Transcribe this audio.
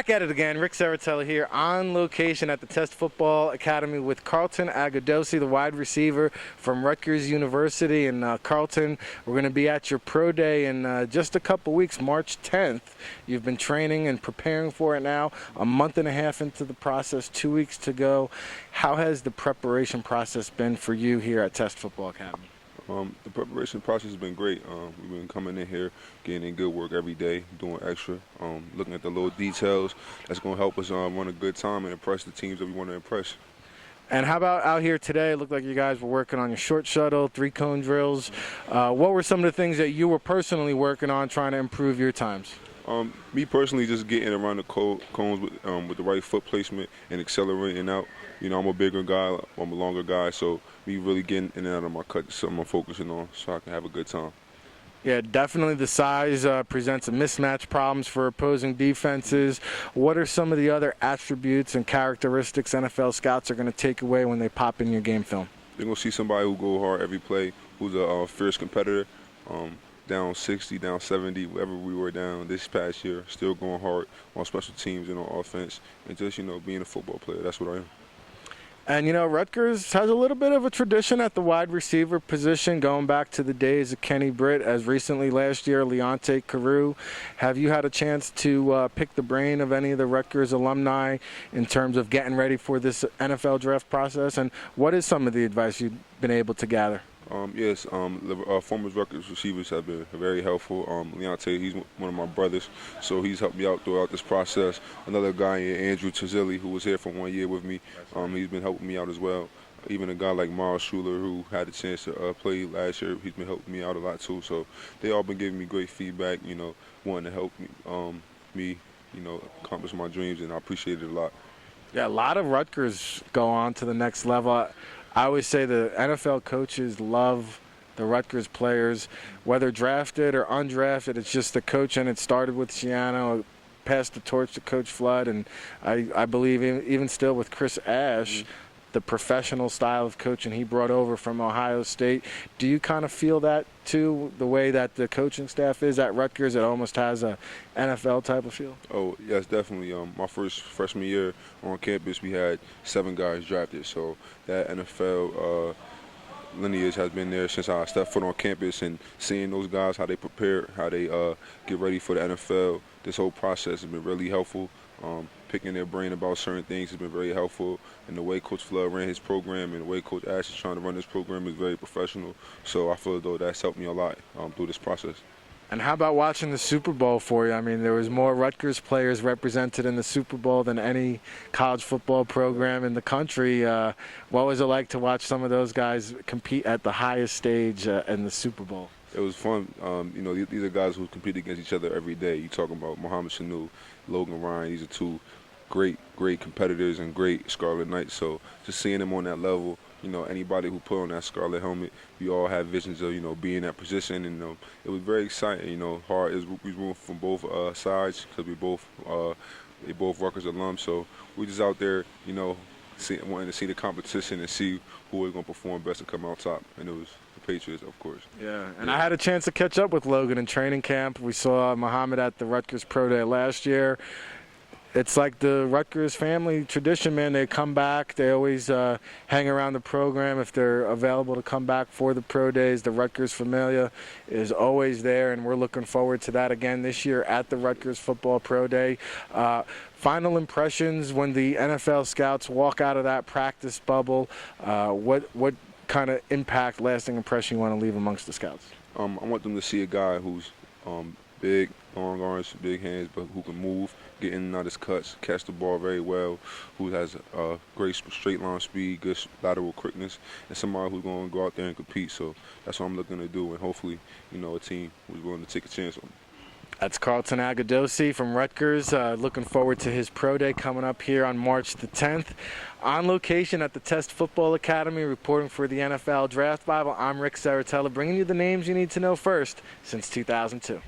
Back at it again, Ric Serritella here on location at the Test Football Academy with Carlton Agudosi, the wide receiver from Rutgers University. And Carlton, we're going to be at your pro day in just a couple weeks, March 10th. You've been training and preparing for it now, a month and a half into the process, 2 weeks to go. How has the preparation process been for you here at Test Football Academy? The preparation process has been great. We've been coming in here, getting in good work every day, doing extra, looking at the little details. That's going to help us run a good time and impress the teams that we want to impress. And how about out here today? It looked like you guys were working on your short shuttle, 3-cone drills. What were some of the things that you were personally working on trying to improve your times? Me personally, just getting around the cones with the right foot placement and accelerating out. You know, I'm a bigger guy, I'm a longer guy, so me really getting in and out of my cut is something I'm focusing on so I can have a good time. Yeah, definitely the size presents a mismatch problems for opposing defenses. What are some of the other attributes and characteristics NFL scouts are going to take away when they pop in your game film? They're going to see somebody who go hard every play, who's a fierce competitor, down 60, down 70, wherever we were down this past year, still going hard on special teams and on offense, and just, you know, being a football player. That's what I am. And, you know, Rutgers has a little bit of a tradition at the wide receiver position going back to the days of Kenny Britt, as recently last year, Leonte Carew. Have you had a chance to pick the brain of any of the Rutgers alumni in terms of getting ready for this NFL draft process? And what is some of the advice you've been able to gather? Yes, the former Rutgers receivers have been very helpful. Leonte, he's one of my brothers, so he's helped me out throughout this process. Another guy, Andrew Tizilli, who was here for 1 year with me, he's been helping me out as well. Even a guy like Miles Schuler, who had a chance to play last year, he's been helping me out a lot too. So they all been giving me great feedback, you know, wanting to help me, you know, accomplish my dreams, and I appreciate it a lot. Yeah, a lot of Rutgers go on to the next level. I always say the NFL coaches love the Rutgers players, whether drafted or undrafted. It's just the coach, and it started with Shiano, passed the torch to Coach Flood, and I believe even still with Chris Ash, the professional style of coaching he brought over from Ohio State. Do you kind of feel that too, the way that the coaching staff is at Rutgers? It almost has a NFL type of feel? Oh, yes, definitely. My first freshman year on campus, we had 7 guys drafted, so that NFL lineage has been there since I stepped foot on campus, and seeing those guys, how they prepare, how they get ready for the NFL, this whole process has been really helpful. Picking their brain about certain things has been very helpful, and the way Coach Flood ran his program and the way Coach Ash is trying to run this program is very professional. So I feel as though that's helped me a lot through this process. And how about watching the Super Bowl for you? I mean, there was more Rutgers players represented in the Super Bowl than any college football program in the country. What was it like to watch some of those guys compete at the highest stage in the Super Bowl? It was fun. You know, these are guys who compete against each other every day. You're talking about Muhammad Sanu, Logan Ryan. These are two great competitors and great Scarlet Knights. So just seeing them on that level, you know, anybody who put on that Scarlet helmet, we all have visions of, you know, being in that position. And it was very exciting. You know, we room from both sides because they both Rutgers alums. So we just out there, you know, wanting to see the competition and see who was going to perform best and come out top. And it was the Patriots, of course. Yeah, and I had a chance to catch up with Logan in training camp. We saw Muhammad at the Rutgers Pro Day last year. It's like the Rutgers family tradition, man. They come back. They always hang around the program if they're available to come back for the pro days. The Rutgers Familia is always there, and we're looking forward to that again this year at the Rutgers Football Pro Day. Final impressions when the NFL scouts walk out of that practice bubble. What kind of impact, lasting impression you want to leave amongst the scouts? I want them to see a guy who's big, long arms, big hands, but who can move, get in and out his cuts, catch the ball very well, who has great straight line speed, good lateral quickness, and somebody who's going to go out there and compete. So that's what I'm looking to do, and hopefully, you know, a team who's willing to take a chance on me. That's Carlton Agudosi from Rutgers. Looking forward to his pro day coming up here on March the 10th. On location at the Test Football Academy, reporting for the NFL Draft Bible, I'm Ric Serritella, bringing you the names you need to know first since 2002.